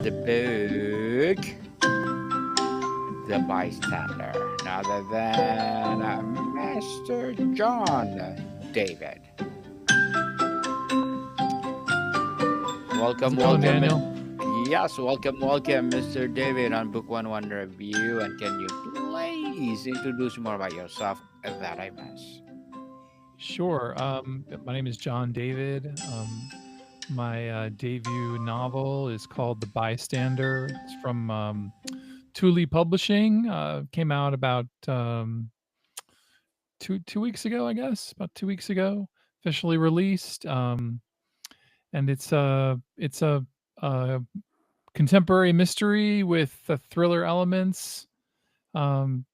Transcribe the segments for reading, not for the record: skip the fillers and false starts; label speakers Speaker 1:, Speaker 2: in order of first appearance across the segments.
Speaker 1: the book The Bystander, none other than Master John David.
Speaker 2: How's
Speaker 1: Welcome,
Speaker 2: it going,
Speaker 1: welcome.
Speaker 2: Daniel?
Speaker 1: Yes, welcome, Mr. David on Book One Review. And can you please introduce more about yourself that I miss?
Speaker 2: Sure. My name is John David. My debut novel is called The Bystander. It's from Thule Publishing. Came out about two weeks ago, I guess. About 2 weeks ago, officially released. And it's a contemporary mystery with thriller elements. Um,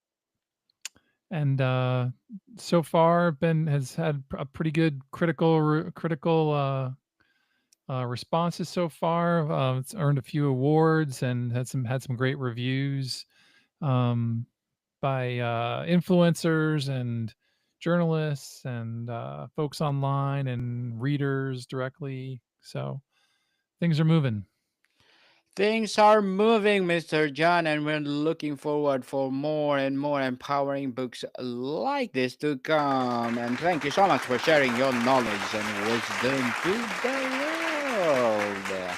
Speaker 2: and so far been has had a pretty good critical responses so far. It's earned a few awards and had some great reviews um, by influencers and journalists and folks online and readers directly. So things are moving.
Speaker 1: Things are moving, Mr. John, and we're looking forward for more and more empowering books like this to come. And thank you so much for sharing your knowledge and wisdom to the world.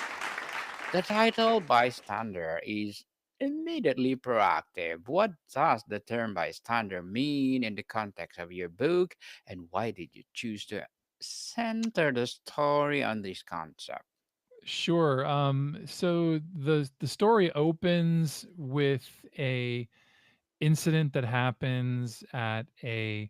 Speaker 1: The title bystander is immediately proactive. What does the term bystander mean in the context of your book, and why did you choose to center the story on this concept?
Speaker 2: Sure. So the story opens with a incident that happens at a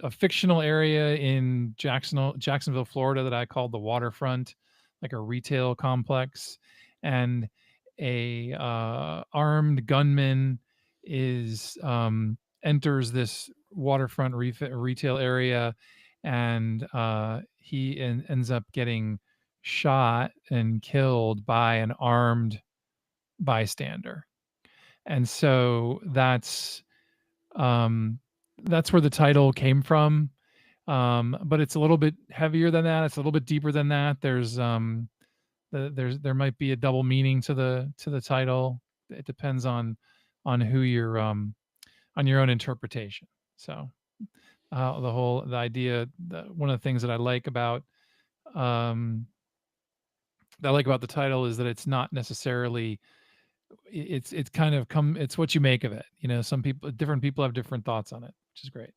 Speaker 2: fictional area in Jacksonville, Florida, that I call the waterfront, like a retail complex, and a armed gunman is enters this waterfront retail area, and ends up getting shot and killed by an armed bystander. And so um, that's where the title came from. But it's a little bit heavier than that. It's a little bit deeper than that. There might be a double meaning to the title. It depends on who you're on your own interpretation. So the idea, one of the things um, that I like about the title is that it's not necessarily it's kind of come it's what you make of it. Some people different people have different thoughts on it, which is great.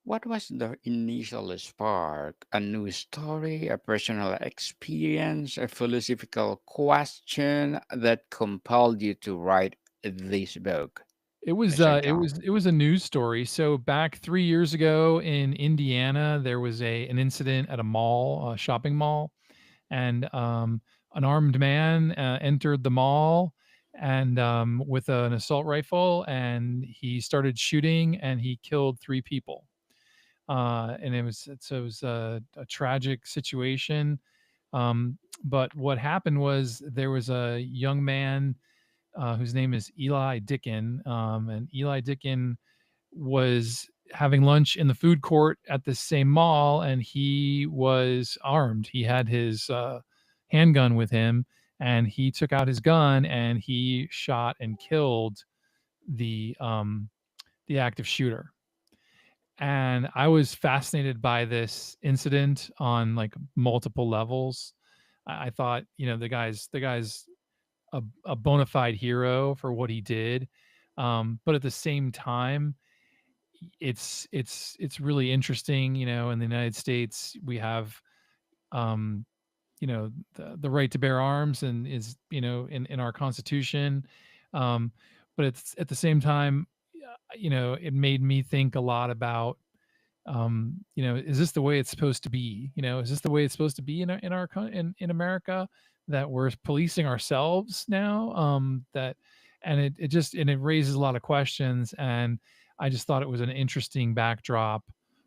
Speaker 1: What was the initial spark? A new story, a personal experience, a philosophical question that compelled you to write this book,
Speaker 2: It was
Speaker 1: Mr.
Speaker 2: uh it
Speaker 1: John?
Speaker 2: was it was a news story. So back 3 years ago in Indiana, there was an incident at a mall, a shopping mall, and an armed man entered the mall and with an assault rifle, and he started shooting and he killed 3 people. And it was a tragic situation. But what happened was there was a young man whose name is Eli Dickin. And Eli Dickin was having lunch in the food court at the same mall, and he was armed. He had his handgun with him, and he took out his gun and he shot and killed the um, the active shooter. And I was fascinated by this incident on like multiple levels. I thought, the guy's a bona fide hero for what he did. But at the same time, it's really interesting. In the United States, we have um, the right to bear arms, and is in our Constitution. Um, but it's at the same time, it made me think a lot about is this the way it's supposed to be? Is this the way it's supposed to be in America, that we're policing ourselves now? That and it raises a lot of questions, and I just thought it was an interesting backdrop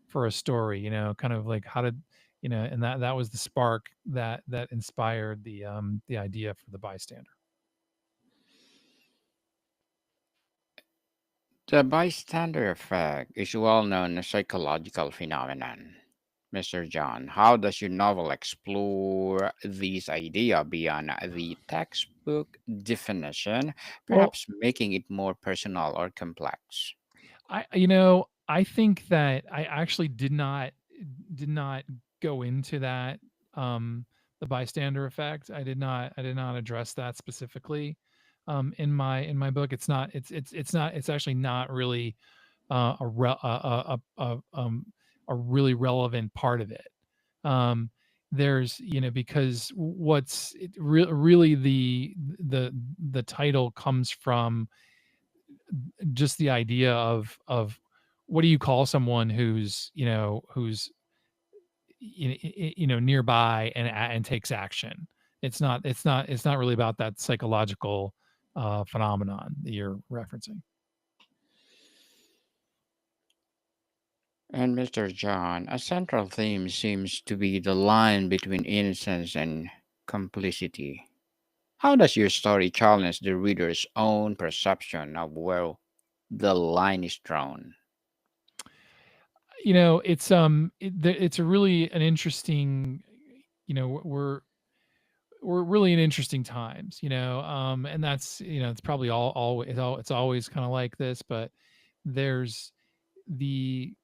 Speaker 2: for a story. Kind of like how did and that was the spark that inspired the idea for the bystander.
Speaker 1: The bystander effect is well known as psychological phenomenon. Mr. John, how does your novel explore this idea beyond the textbook definition,
Speaker 2: Well,
Speaker 1: perhaps making it more personal or complex?
Speaker 2: I think that I actually did not go into that, um, the bystander effect. I did not address that specifically, in my book. It's actually not really, a really relevant part of it. Um, because really the title comes from just the idea of what do you call someone who's nearby and takes action. It's not really about that psychological phenomenon that you're referencing.
Speaker 1: And Mr. John, a central theme seems to be the line between innocence and complicity. How does your story challenge the reader's own perception of where the line is drawn?
Speaker 2: It's a really an interesting we're really in interesting times, and it's probably it's always kind of like this, but there's the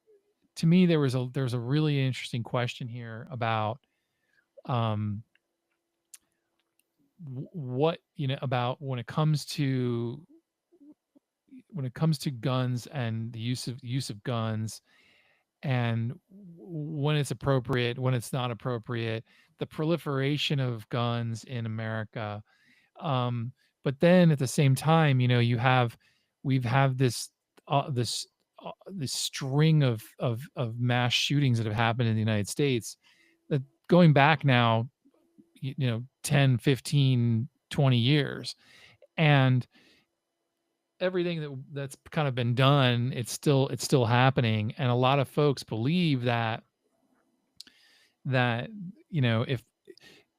Speaker 2: to me there's a really interesting question here about um what about when it comes to guns and the use of guns, and when it's appropriate, when it's not appropriate, the proliferation of guns in America. um but then at the same time, we've have this string of mass shootings that have happened in the United States, that going back now, 10, 15, 20 years, and everything that's kind of been done, it's still happening, and a lot of folks believe that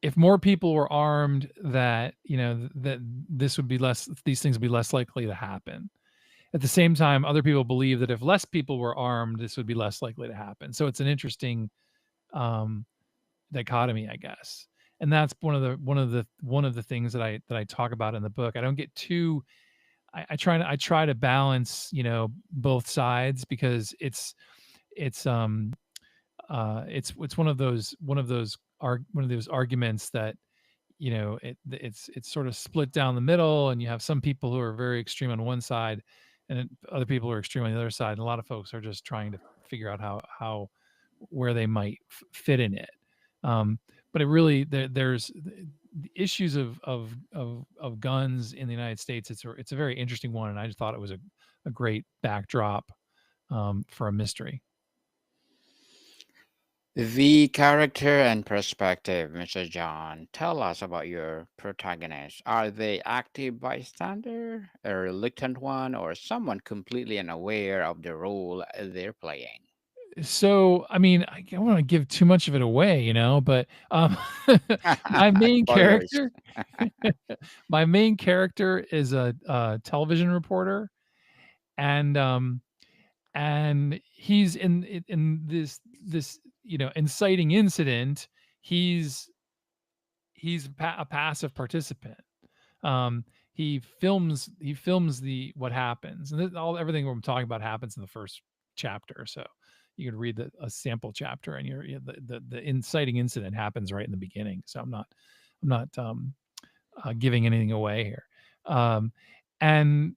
Speaker 2: if more people were armed, that these things would be less likely to happen. At the same time, other people believe that if less people were armed, this would be less likely to happen. So it's an interesting um dichotomy, I guess. And that's one of the things that I talk about in the book. I don't get too I try to balance, both sides, because it's one of those arguments that, it's sort of split down the middle, and you have some people who are very extreme on one side, and then other people who are extreme on the other side, and a lot of folks are just trying to figure out how where they might fit in it. um but it really there's the issues of guns in the United States. It's a very interesting one, and I just thought it was a great backdrop, for a mystery.
Speaker 1: The character and perspective, Mr. John. Tell us about your protagonists. Are they active bystander, a reluctant one, or someone completely unaware of the role they're playing?
Speaker 2: So, I mean, I don't want to give too much of it away, but my main
Speaker 1: Spoilers.
Speaker 2: character, my main character is a television reporter, and he's in this inciting incident. He's a passive participant. He films the what happens, and everything I'm talking about happens in the first chapter. So you can read a sample chapter, and the inciting incident happens right in the beginning. So I'm not giving anything away here. Um, and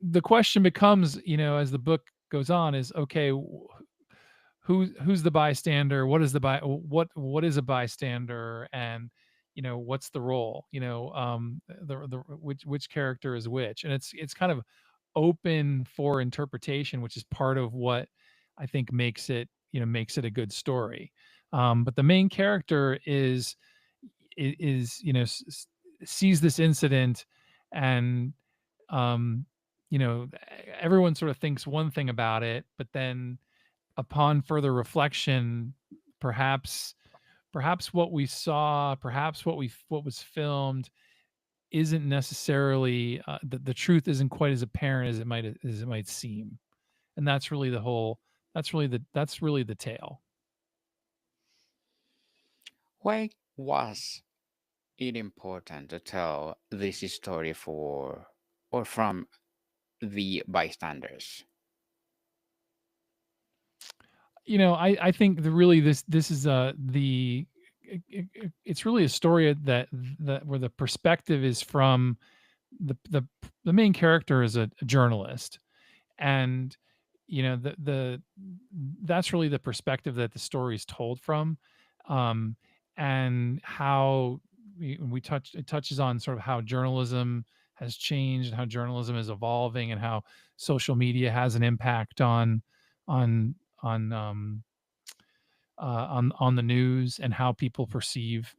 Speaker 2: the question becomes, as the book goes on, is okay, who's the bystander? What is a bystander? And what's the role? The which character is which? And it's kind of open for interpretation, which is part of what I think makes it a good story. But the main character is sees this incident, and um everyone sort of thinks one thing about it, but then upon further reflection, perhaps perhaps what we saw, perhaps what was filmed isn't necessarily, the truth isn't quite as apparent as it might seem. And that's really the tale.
Speaker 1: Why was it important to tell this story for or from the bystanders?
Speaker 2: I think really this is it's really a story that where the perspective is from the main character is a journalist, and the that's really the perspective that the story is told from, um and how it touches on sort of how journalism has changed, how journalism is evolving, and how social media has an impact on on um on the news and how people perceive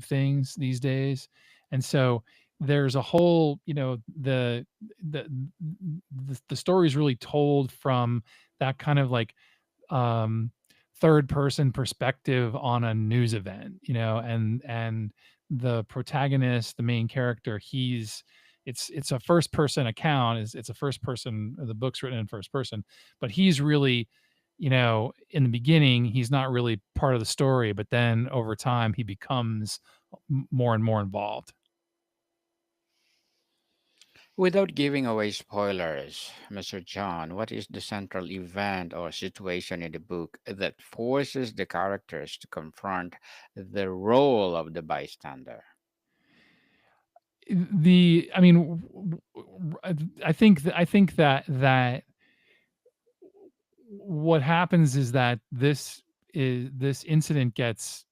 Speaker 2: things these days. And so there's a whole, the the story is really told from that kind of like um third person perspective on a news event, and the protagonist, the main character, it's a first person account, is it's a first person, the book's written in first person, but he's really, in the beginning he's not really part of the story, but then over time he becomes more and more involved.
Speaker 1: Without giving away spoilers, Mr. John, what is the central event or situation in the book that forces the characters to confront the role of the bystander?
Speaker 2: The I mean I think that what happens is that this incident gets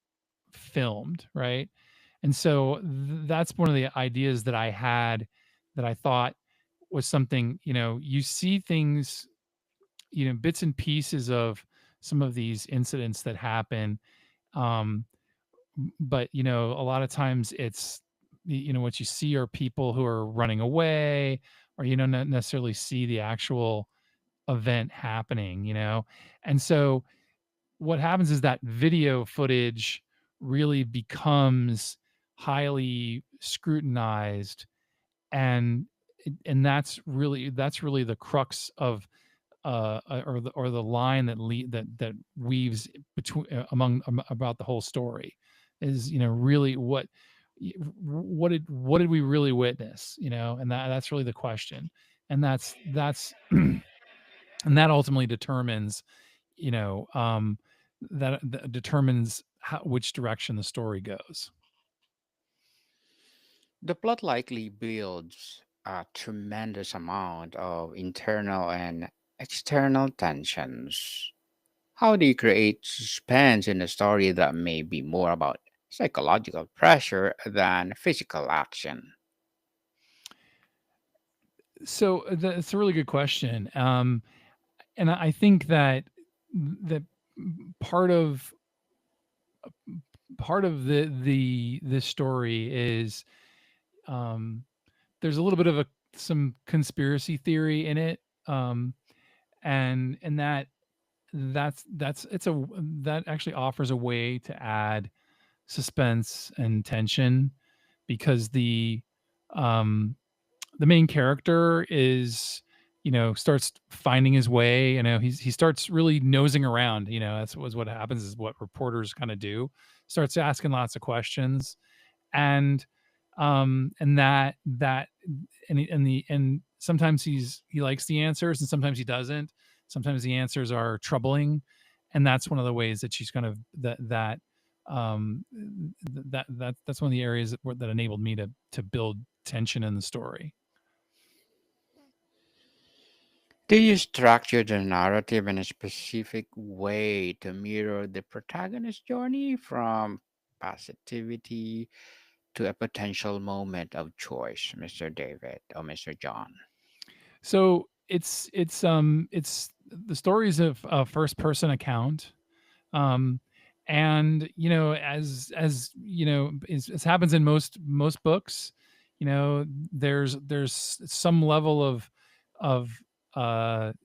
Speaker 2: filmed, right? And so that's one of the ideas that I had, that I thought was something, you see things, bits and pieces of some of these incidents that happen. Um, but a lot of times it's, what you see are people who are running away, or not necessarily see the actual event happening, and so what happens is that video footage really becomes highly scrutinized, and that's really the crux of or the line that weaves between, about the whole story, is really what did we really witness, and that's really the question, and that's and that ultimately determines, you know um that determines which direction the story goes.
Speaker 1: The plot likely builds a tremendous amount of internal and external tensions. How do you create suspense in a story that may be more about psychological pressure than physical action?
Speaker 2: So that's a really good question, and I think that part of the this story is, um there's a little bit of some conspiracy theory in it, and that's it's a that actually offers a way to add suspense and tension, because um the main character is, starts finding his way, he starts really nosing around, that's was what happens, is what reporters kind of do, starts asking lots of questions, and that and sometimes he likes the answers, and sometimes he doesn't, sometimes the answers are troubling, and that's one of the ways that she's kind of that's one of the areas that enabled me to build tension in the story.
Speaker 1: Do you structure the narrative in a specific way to mirror the protagonist's journey from passivity to a potential moment of choice, Mr. David or Mr. John?
Speaker 2: So it's the stories of a first person account, um and as happens in most books, there's some level of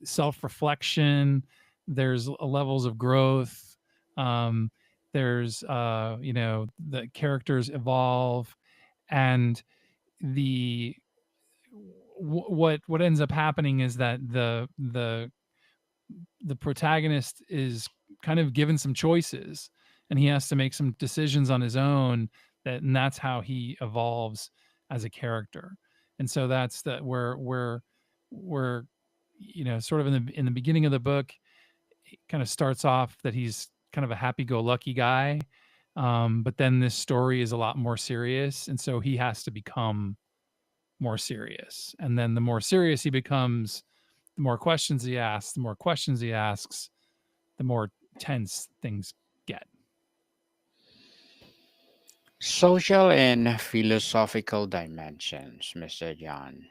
Speaker 2: self reflection, there's levels of growth, um there's the characters evolve, and the what ends up happening is that the protagonist is kind of given some choices, and he has to make some decisions on his own, and that's how he evolves as a character. And so that's that where sort of in the beginning of the book, it kind of starts off that he's kind of a happy-go-lucky guy, but then this story is a lot more serious, and so he has to become more serious. And then the more serious he becomes, the more questions he asks. The more questions he asks, the more tense things get.
Speaker 1: Social and philosophical dimensions, Mr. John.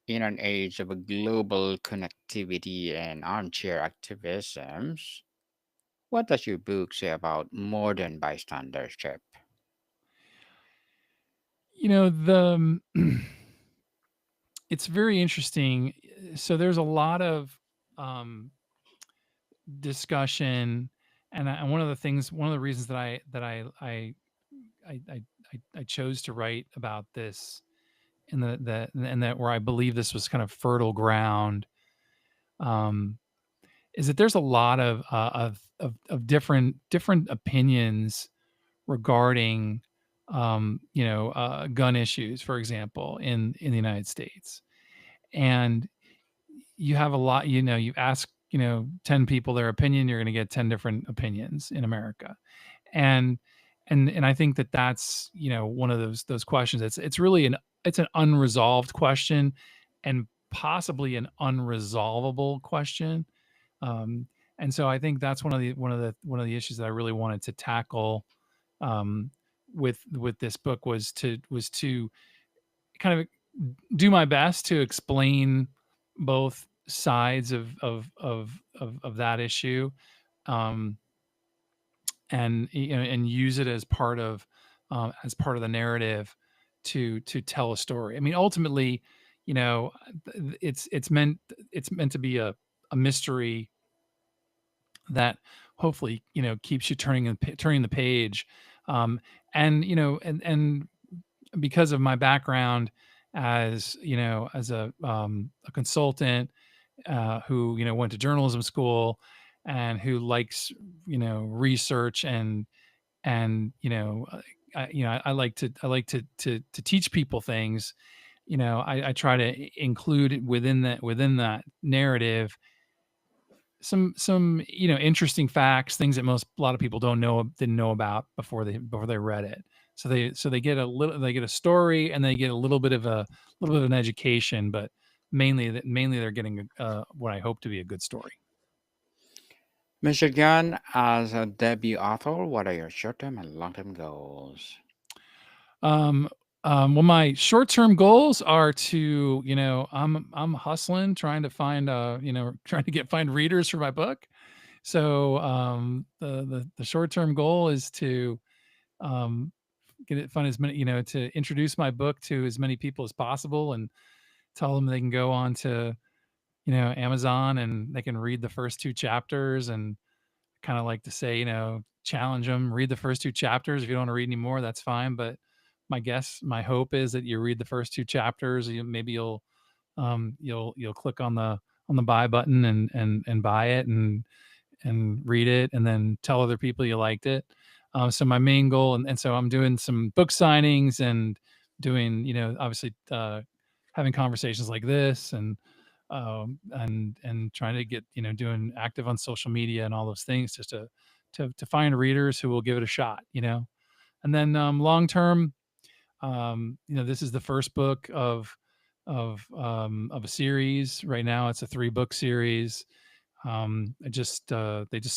Speaker 1: In an age of a global connectivity and armchair activisms, what does your book say about modern bystandership?
Speaker 2: The it's very interesting. So there's a lot of um, discussion, and one of the reasons that I chose to write about this, and that where I believe this was kind of fertile ground, um, is that there's a lot of different opinions regarding gun issues, for example, in the United States. And you have a lot, you ask 10 people their opinion, you're going to get 10 different opinions in America. And and and I think that that's one of those questions. It's an unresolved question, and possibly an unresolvable question. um, and so I think that's one of the issues that I really wanted to tackle, um, with this book, was to kind of do my best to explain both sides of that issue, um, and use it as part of the narrative to tell a story. I mean, ultimately, you know, it's meant to be a mystery that hopefully keeps you turning the page. um, and because of my background as a consultant, who went to journalism school, and who likes research, and I like to teach people things. I try to include within that narrative some interesting facts, things that a lot of people didn't know about before they read it. So they get a story, and they get a little bit of an education, but mainly they're getting what I hope to be a good story.
Speaker 1: Mr. John, as a debut author, what are your short term and long term goals?
Speaker 2: Um, well, my short-term goals are to, I'm hustling, trying to trying to find readers for my book. So the short-term goal is to um, get it find as many, to introduce my book to as many people as possible, and tell them they can go on to Amazon, and they can read the first two chapters. And kind of like to say, challenge them, read the first two chapters. If you don't want to read any more, that's fine. But my hope is that you read the first two chapters. Maybe you'll click on the buy button, and buy it, and read it, and then tell other people you liked it. So my main goal, and so I'm doing some book signings, and doing, obviously, having conversations like this, and trying to get, doing active on social media and all those things, just to find readers who will give it a shot. And then long term, this is the first book of a series. Right now, it's a 3-book series. They just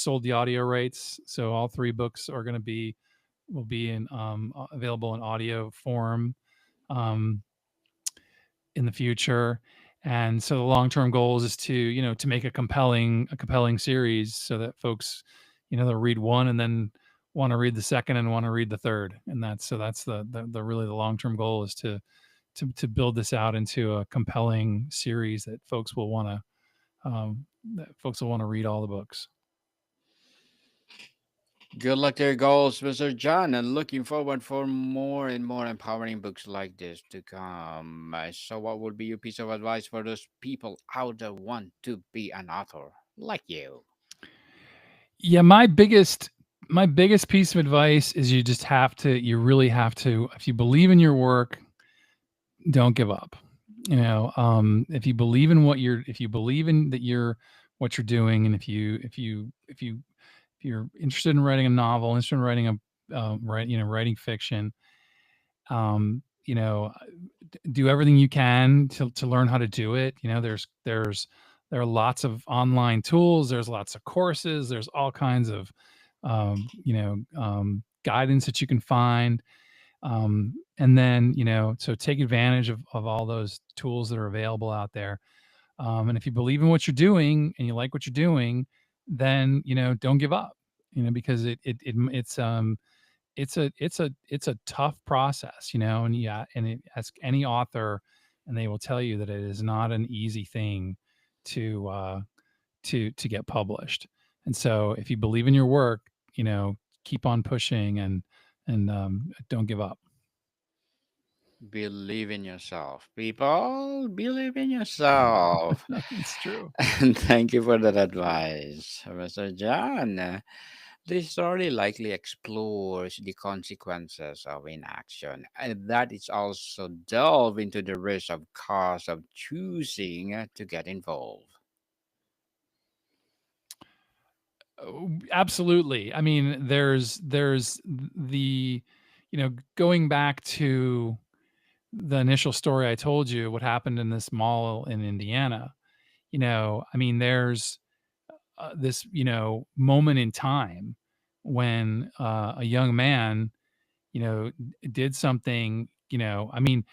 Speaker 2: sold the audio rights, so all 3 books will be available in audio form um, in the future. And so the long term goals is to make a compelling series, so that folks, they'll read one, and then want to read the second, and want to read the third. And that's the really the long term goal, is to build this out into a compelling series that folks will want to read all the books.
Speaker 1: Good luck to your goals, Mr. John, and looking forward for more and more empowering books like this to come. So, what would be your piece of advice for those people out there want to be an author like you?
Speaker 2: Yeah, my biggest my biggest piece of advice is you really have to, if you believe in your work, don't give up. If you believe in if you believe in that what you're doing, and if you're interested in writing a novel, interested in writing writing fiction, um, you know, do everything you can to learn how to do it. There are lots of online tools. There's lots of courses. There's all kinds of guidance that you can find. And then so take advantage of all those tools that are available out there. And if you believe in what you're doing and you like what you're doing, then don't give up. Because it's a tough process, and ask any author, and they will tell you that it is not an easy thing to to get published. And so if you believe in your work, keep on pushing, and don't give up.
Speaker 1: Believe in yourself, people. Believe in yourself.
Speaker 2: It's true.
Speaker 1: And thank you for that advice, Mr. John. This story likely explores the consequences of inaction, and that is also delve into the risk of cost of choosing to get involved.
Speaker 2: Oh, absolutely. I mean, there's the going back to the initial story I told you, what happened in this mall in Indiana. I mean, there's this moment in time when a young man did something. I mean,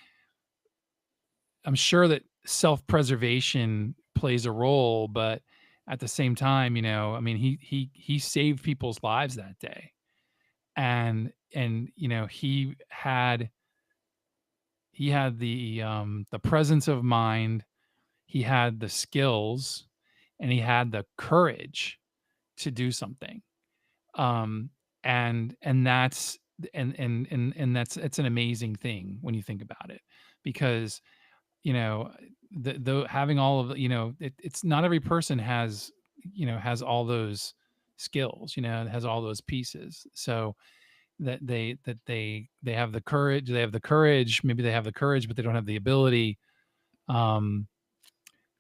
Speaker 2: I'm sure that self-preservation plays a role, but at the same time, I mean, he saved people's lives that day. And he had the presence of mind, he had the skills, and he had the courage to do something. Um and that's and that's it's an amazing thing when you think about it, because you know the having all of it's not every person has all those skills, has all those pieces. So they have the courage, maybe they have the courage, but they don't have the ability. um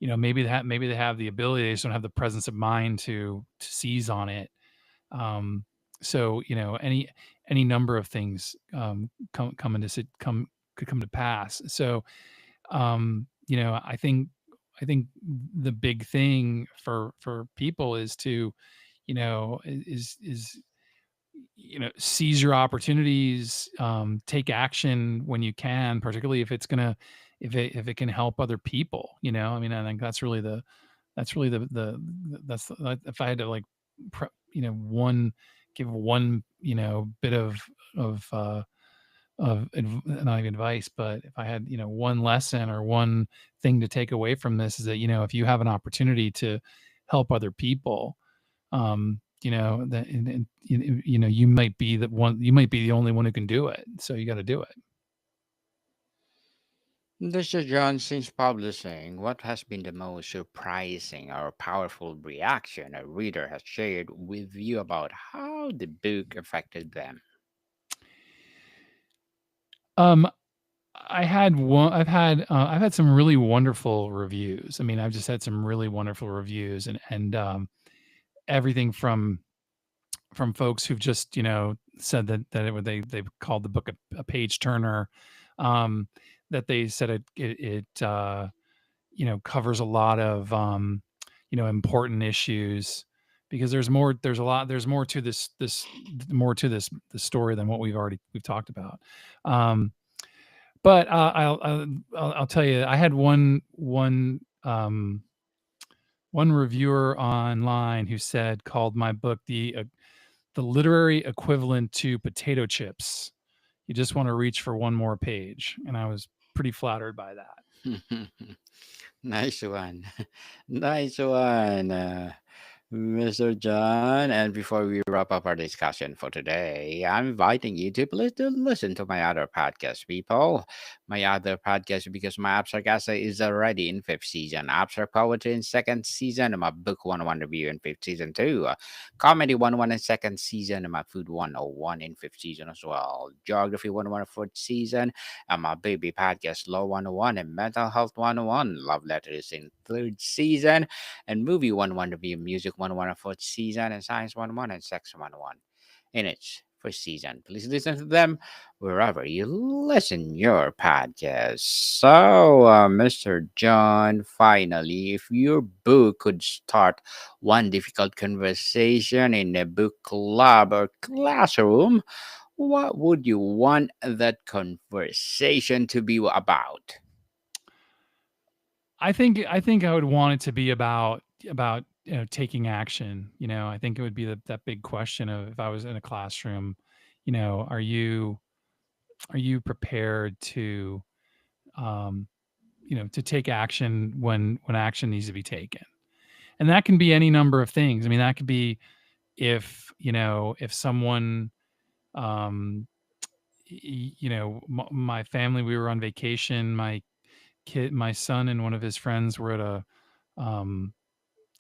Speaker 2: maybe they have the ability, they just don't have the presence of mind to seize on it. um so any number of things come into come could come to pass. So I think the big thing for people is to is seize your opportunities, take action when you can, particularly if it's gonna if it can help other people. I mean, I think that's really if I had to like one give one bit not even advice, but if I had one lesson or one thing to take away from this, is that if you have an opportunity to help other people, that and you might be the one, you might be the only one who can do it, so you got to do it.
Speaker 1: Mr. John, since publishing, what has been the most surprising or powerful reaction a reader has shared with you about how the book affected them?
Speaker 2: um I've had some really wonderful reviews. I mean, I've just had some really wonderful reviews, and everything from folks who've just said they've called the book a page turner, um, that they said it covers a lot of important issues, because there's more to this story than what we've talked about. Um, but I'll tell you, I had one reviewer online who called my book the literary equivalent to potato chips. You just want to reach for one more page, and I was pretty flattered by that.
Speaker 1: Nice one. Nice one. Mr. John. And before we wrap up our discussion for today, I'm inviting you to please to listen to my other podcast, people. My other podcast, because my Abstract Essay is already in fifth season, Abstract Poetry in second season, and my Book 101 review in fifth season too. Comedy 101 in second season, and my Food 101 in fifth season as well. Geography 101 in fourth season, and my Baby Podcast Law 101 and Mental Health 101. Love Letters in third season, and Movie 101 review, Music 101 and fourth season, and Science 101 and Sex 101 in its first season. Please listen to them wherever you listen your podcast. So, Mr. John, finally, if your book could start one difficult conversation in a book club or classroom, what would you want that conversation to be about?
Speaker 2: I think I would want it to be about taking action. I think it would be that big question of, if I was in a classroom, are you prepared to um, to take action when action needs to be taken? And that can be any number of things. I mean, that could be, if someone, um, my family, we were on vacation, my son and one of his friends were at um,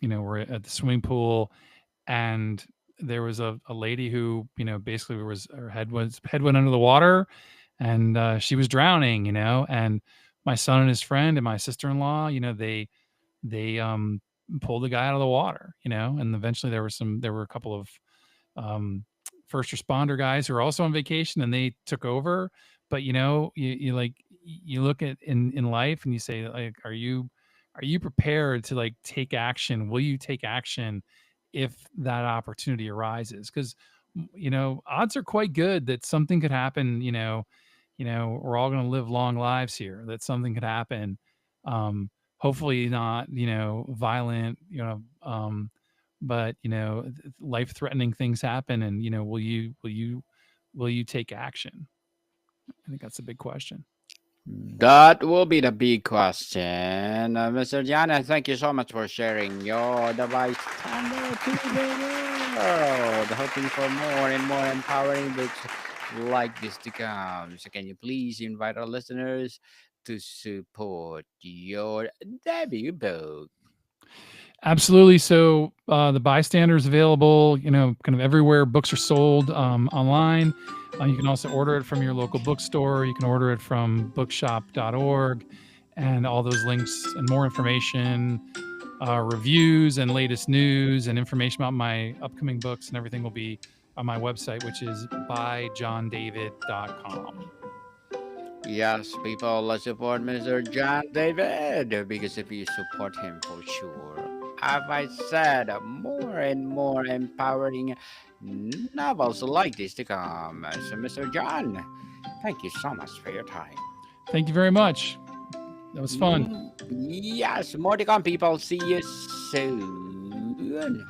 Speaker 2: we're at the swimming pool, and there was a lady who, basically, her head went under the water, and she was drowning, and my son and his friend and my sister-in-law, they pulled the guy out of the water, and eventually there were a couple of um, first responder guys who are also on vacation, and they took over. But you like, you look at in life, and you say, like, are you prepared to, like, take action? Will you take action if that opportunity arises? Because odds are quite good that something could happen. We're all going to live long lives here. That something could happen. Hopefully not violent. But life threatening things happen, and will you take action? I think that's a big question.
Speaker 1: That will be the big question. Mr. Jana, thank you so much for sharing your device thunder to the world. Hoping for more and more empowering books like this to come. So, can you please invite our listeners to support your debut book?
Speaker 2: Absolutely. So the Bystander is available, kind of everywhere books are sold, online. You can also order it from your local bookstore. You can order it from bookshop.org, and all those links and more information, reviews and latest news and information about my upcoming books and everything will be on my website, which is byjohndavid.com.
Speaker 1: Yes, people, let's support Mr. John David because if you support him for sure, as I said, more and more empowering novels like this to come. So, Mr. John, thank you so much for your time.
Speaker 2: Thank you very much. That was fun.
Speaker 1: Yes, more to come, people. See you soon.